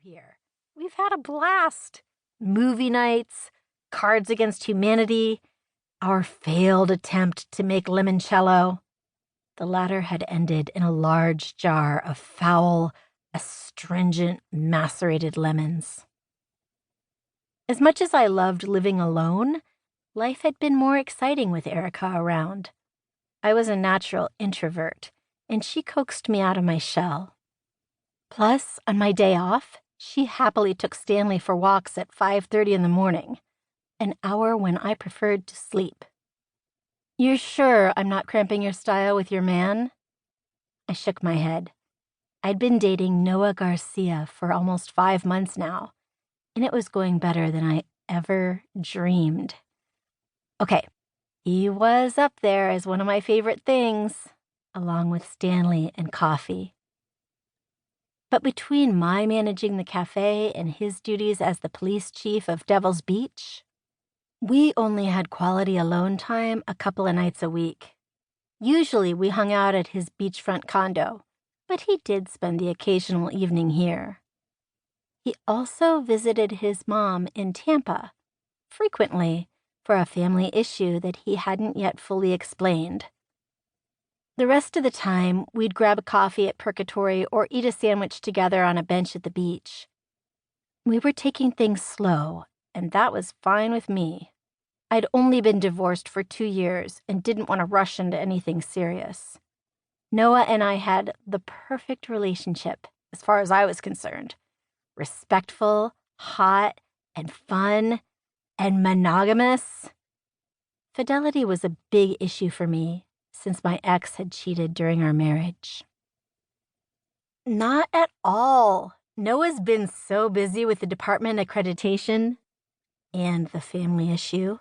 here. We've had a blast. Movie nights, Cards Against Humanity, our failed attempt to make limoncello. The latter had ended in a large jar of foul, astringent, macerated lemons. As much as I loved living alone, life had been more exciting with Erica around. I was a natural introvert, and she coaxed me out of my shell. Plus, on my day off, she happily took Stanley for walks at 5:30 in the morning, an hour when I preferred to sleep. "You're sure I'm not cramping your style with your man?" I shook my head. I'd been dating Noah Garcia for almost 5 months now, and it was going better than I ever dreamed. Okay, he was up there as one of my favorite things, along with Stanley and coffee. But between my managing the cafe and his duties as the police chief of Devil's Beach, we only had quality alone time a couple of nights a week. Usually we hung out at his beachfront condo, but he did spend the occasional evening here. He also visited his mom in Tampa, frequently, for a family issue that he hadn't yet fully explained. The rest of the time, we'd grab a coffee at Perkatory or eat a sandwich together on a bench at the beach. We were taking things slow, and that was fine with me. I'd only been divorced for 2 years and didn't want to rush into anything serious. Noah and I had the perfect relationship, as far as I was concerned. Respectful, hot, and fun, and monogamous. Fidelity was a big issue for me, since my ex had cheated during our marriage. Not at all. Noah's been so busy with the department accreditation and the family issue.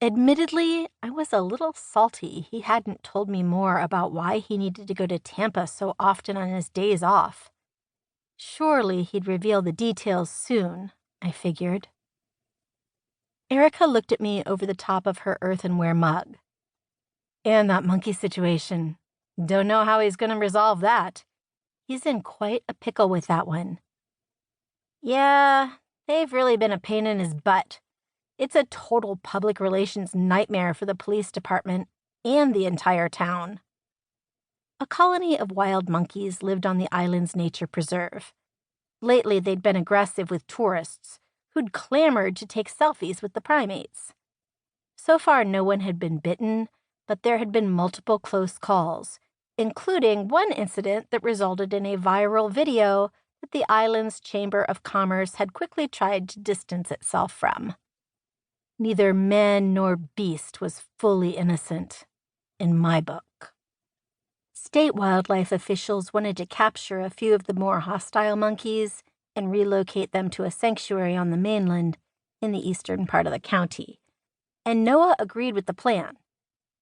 Admittedly, I was a little salty he hadn't told me more about why he needed to go to Tampa so often on his days off. Surely he'd reveal the details soon, I figured. Erica looked at me over the top of her earthenware mug. "And that monkey situation. Don't know how he's going to resolve that. He's in quite a pickle with that one." "Yeah, they've really been a pain in his butt. It's a total public relations nightmare for the police department and the entire town." A colony of wild monkeys lived on the island's nature preserve. Lately, they'd been aggressive with tourists who'd clamored to take selfies with the primates. So far, no one had been bitten, but there had been multiple close calls, including one incident that resulted in a viral video that the island's Chamber of Commerce had quickly tried to distance itself from. Neither man nor beast was fully innocent, in my book. State wildlife officials wanted to capture a few of the more hostile monkeys and relocate them to a sanctuary on the mainland in the eastern part of the county, and Noah agreed with the plan.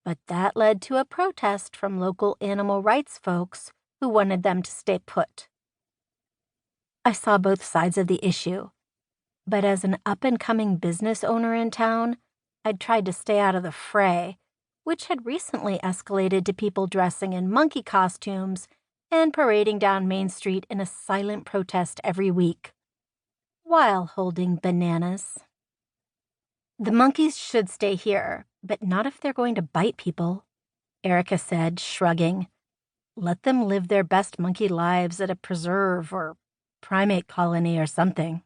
But that led to a protest from local animal rights folks who wanted them to stay put. I saw both sides of the issue, but as an up-and-coming business owner in town, I'd tried to stay out of the fray, which had recently escalated to people dressing in monkey costumes and parading down Main Street in a silent protest every week, while holding bananas. "The monkeys should stay here, but not if they're going to bite people," Erica said, shrugging. "Let them live their best monkey lives at a preserve or primate colony or something."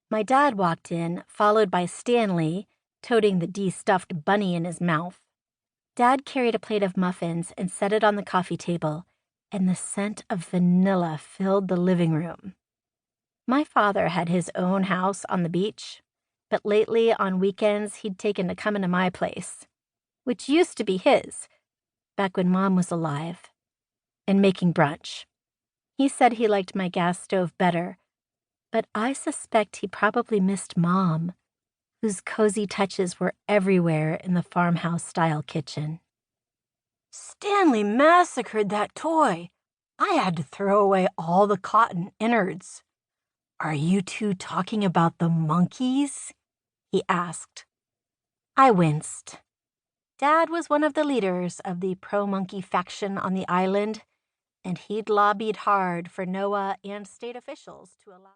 My dad walked in, followed by Stanley, toting the de-stuffed bunny in his mouth. Dad carried a plate of muffins and set it on the coffee table, and the scent of vanilla filled the living room. My father had his own house on the beach, but lately on weekends he'd taken to coming to my place, which used to be his, back when Mom was alive, and making brunch. He said he liked my gas stove better, but I suspect he probably missed Mom, whose cozy touches were everywhere in the farmhouse-style kitchen. "Stanley massacred that toy. I had to throw away all the cotton innards." "Are you two talking about the monkeys?" he asked. I winced. Dad was one of the leaders of the pro-monkey faction on the island, and he'd lobbied hard for Noah and state officials to allow